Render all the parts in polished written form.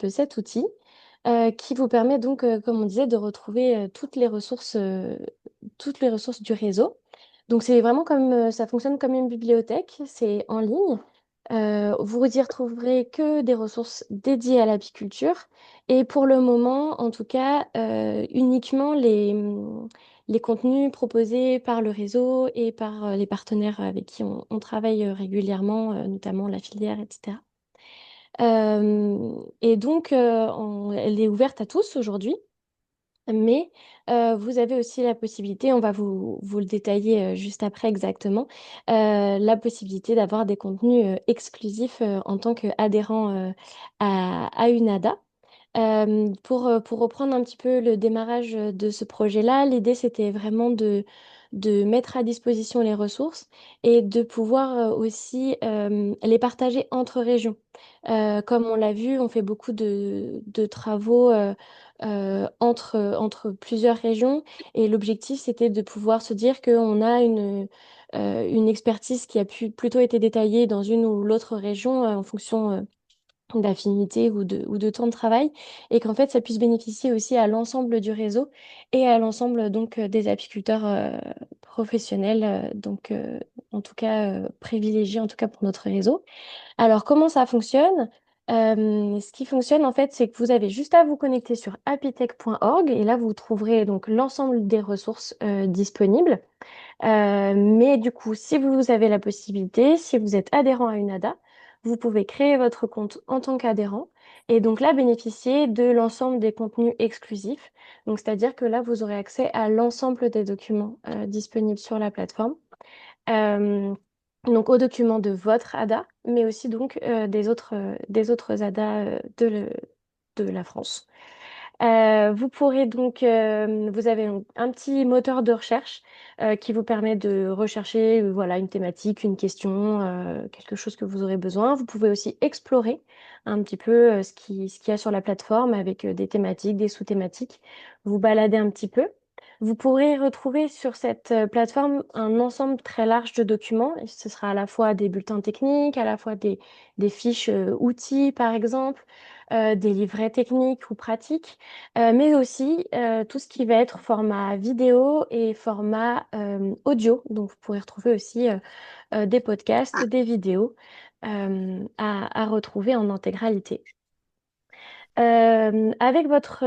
peu cet outil qui vous permet donc, comme on disait, de retrouver toutes les ressources du réseau. Donc c'est vraiment comme, ça fonctionne comme une bibliothèque, c'est en ligne. Vous y retrouverez que des ressources dédiées à l'apiculture et pour le moment, en tout cas, uniquement les contenus proposés par le réseau et par les partenaires avec qui on travaille régulièrement, notamment la filière, etc. Et donc, elle est ouverte à tous aujourd'hui. Mais vous avez aussi la possibilité, on va vous le détailler juste après exactement, la possibilité d'avoir des contenus exclusifs en tant qu'adhérent à UNADA. Pour reprendre un petit peu le démarrage de ce projet-là, l'idée c'était vraiment de mettre à disposition les ressources et de pouvoir aussi les partager entre régions. Comme on l'a vu, on fait beaucoup de travaux entre plusieurs régions et l'objectif c'était de pouvoir se dire qu'on a une expertise qui a plutôt été détaillée dans une ou l'autre région en fonction d'affinité ou de temps de travail et qu'en fait ça puisse bénéficier aussi à l'ensemble du réseau et à l'ensemble donc des apiculteurs professionnels en tout cas privilégiés en tout cas pour notre réseau. Alors comment ça fonctionne? Ce qui fonctionne en fait c'est que vous avez juste à vous connecter sur apitech.org et là vous trouverez donc l'ensemble des ressources disponibles. Mais du coup, si vous avez la possibilité, si vous êtes adhérent à UNADA, vous pouvez créer votre compte en tant qu'adhérent et donc là bénéficier de l'ensemble des contenus exclusifs. Donc c'est-à-dire que là, vous aurez accès à l'ensemble des documents disponibles sur la plateforme. Euh, donc aux documents de votre ADA, mais aussi donc des autres ADA de la France. Vous pourrez donc, vous avez un petit moteur de recherche qui vous permet de rechercher voilà, une thématique, une question, quelque chose que vous aurez besoin. Vous pouvez aussi explorer un petit peu ce qu'il y a sur la plateforme avec des thématiques, des sous-thématiques. Vous balader un petit peu. Vous pourrez retrouver sur cette plateforme un ensemble très large de documents. Et ce sera à la fois des bulletins techniques, à la fois des fiches outils, par exemple, des livrets techniques ou pratiques mais aussi tout ce qui va être format vidéo et format audio. Donc, vous pourrez retrouver aussi des podcasts, des vidéos à retrouver en intégralité. Avec votre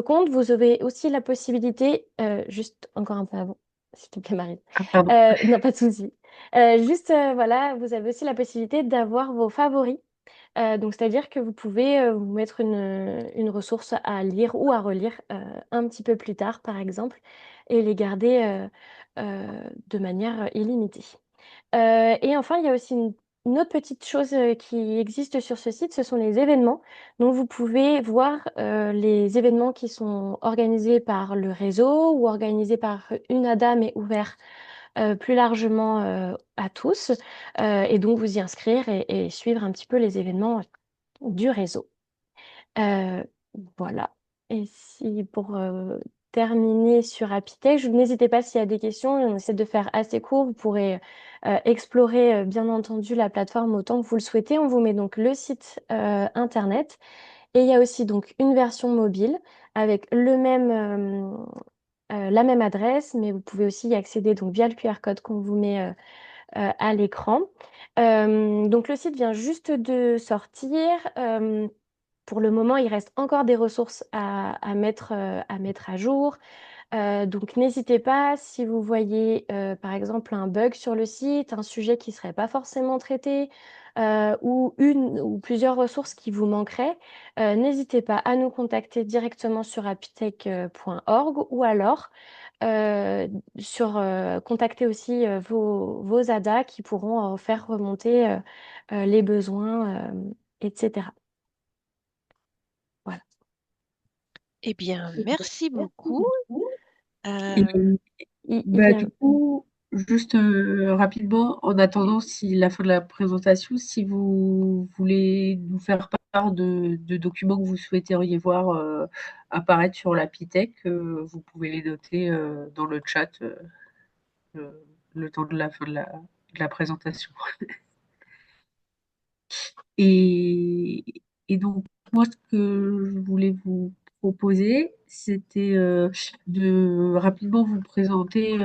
compte, vous avez aussi la possibilité, juste encore un peu avant, s'il te plaît, Marie. Ah, pardon. Non, pas de souci. Juste, voilà, vous avez aussi la possibilité d'avoir vos favoris. Donc, c'est-à-dire que vous pouvez vous mettre une ressource à lire ou à relire un petit peu plus tard, par exemple, et les garder de manière illimitée. Et enfin, il y a aussi une autre petite chose qui existe sur ce site, ce sont les événements. Donc, vous pouvez voir les événements qui sont organisés par le réseau ou organisés par une ADA, mais ouverts plus largement à tous. Et donc, vous y inscrire et suivre un petit peu les événements du réseau. Euh, voilà. Et si pour terminer sur Apitech, n'hésitez pas s'il y a des questions, on essaie de faire assez court. Vous pourrez explorer bien entendu la plateforme autant que vous le souhaitez. On vous met donc le site internet et il y a aussi donc une version mobile avec la même adresse, mais vous pouvez aussi y accéder donc via le QR code qu'on vous met à l'écran. Donc le site vient juste de sortir. Pour le moment, il reste encore des ressources à mettre à jour. Donc n'hésitez pas si vous voyez par exemple un bug sur le site, un sujet qui ne serait pas forcément traité ou une ou plusieurs ressources qui vous manqueraient, n'hésitez pas à nous contacter directement sur apitech.org ou alors contacter aussi vos ADA qui pourront faire remonter les besoins, etc. Voilà. Eh bien, merci beaucoup. Et Euh, il y Bah, a du coup, juste rapidement, en attendant si la fin de la présentation, si vous voulez nous faire part de documents que vous souhaiteriez voir apparaître sur l'Apitech, vous pouvez les noter dans le chat le temps de la fin de la présentation. Et Et donc, moi, ce que je voulais vous proposer, c'était de rapidement vous présenter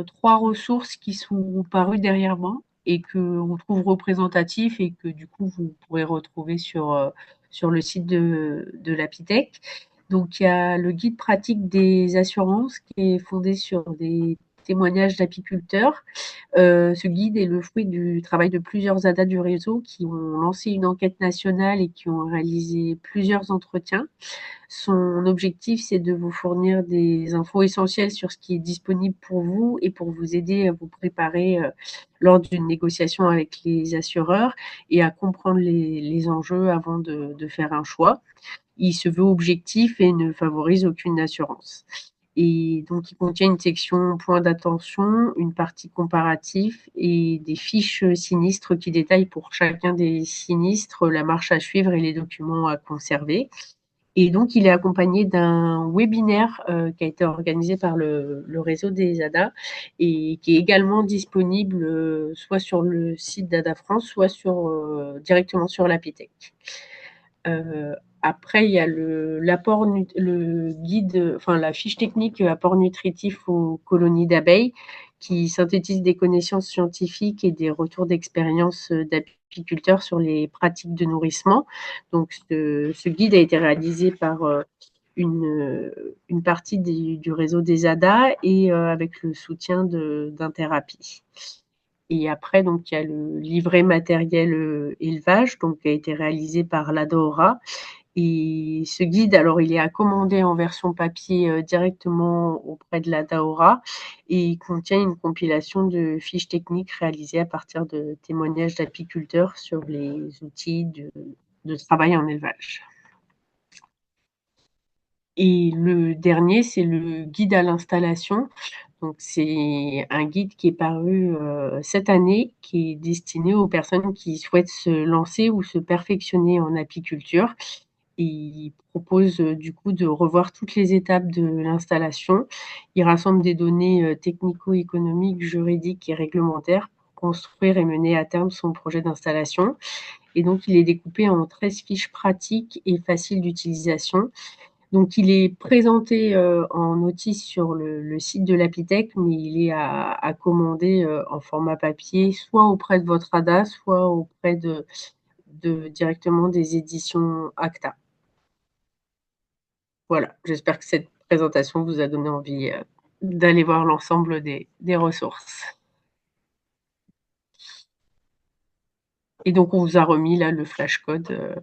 trois ressources qui sont parues derrière moi et qu'on trouve représentatifs et que du coup, vous pourrez retrouver sur le site de l'Apitech. Donc, il y a le guide pratique des assurances qui est fondé sur des témoignages d'apiculteurs. Ce guide est le fruit du travail de plusieurs ADA du réseau qui ont lancé une enquête nationale et qui ont réalisé plusieurs entretiens. Son objectif, c'est de vous fournir des infos essentielles sur ce qui est disponible pour vous et pour vous aider à vous préparer lors d'une négociation avec les assureurs et à comprendre les enjeux avant de faire un choix. Il se veut objectif et ne favorise aucune assurance. Et donc, il contient une section points d'attention, une partie comparatif et des fiches sinistres qui détaillent pour chacun des sinistres la marche à suivre et les documents à conserver. Et donc, il est accompagné d'un webinaire qui a été organisé par le réseau des ADA et qui est également disponible soit sur le site d'ADA France, soit directement sur l'Apitech. Après, il y a le guide, enfin la fiche technique apport nutritif aux colonies d'abeilles qui synthétise des connaissances scientifiques et des retours d'expérience d'apiculteurs sur les pratiques de nourrissement. Donc, ce guide a été réalisé par une partie du réseau des ADA et avec le soutien d'Interapie. Et après, donc, il y a le livret matériel élevage, donc, qui a été réalisé par l'ADORA. Et ce guide, alors, il est à commander en version papier directement auprès de l'ADORA et il contient une compilation de fiches techniques réalisées à partir de témoignages d'apiculteurs sur les outils de travail en élevage. Et le dernier, c'est le guide à l'installation. Donc, c'est un guide qui est paru cette année, qui est destiné aux personnes qui souhaitent se lancer ou se perfectionner en apiculture. Et il propose du coup de revoir toutes les étapes de l'installation. Il rassemble des données technico-économiques, juridiques et réglementaires pour construire et mener à terme son projet d'installation. Et donc, il est découpé en 13 fiches pratiques et faciles d'utilisation. Donc, il est présenté en notice sur le site de l'Apitech, mais il est à commander en format papier, soit auprès de votre ADA, soit auprès directement des éditions ACTA. Voilà, j'espère que cette présentation vous a donné envie d'aller voir l'ensemble des ressources. Et donc, on vous a remis là le flashcode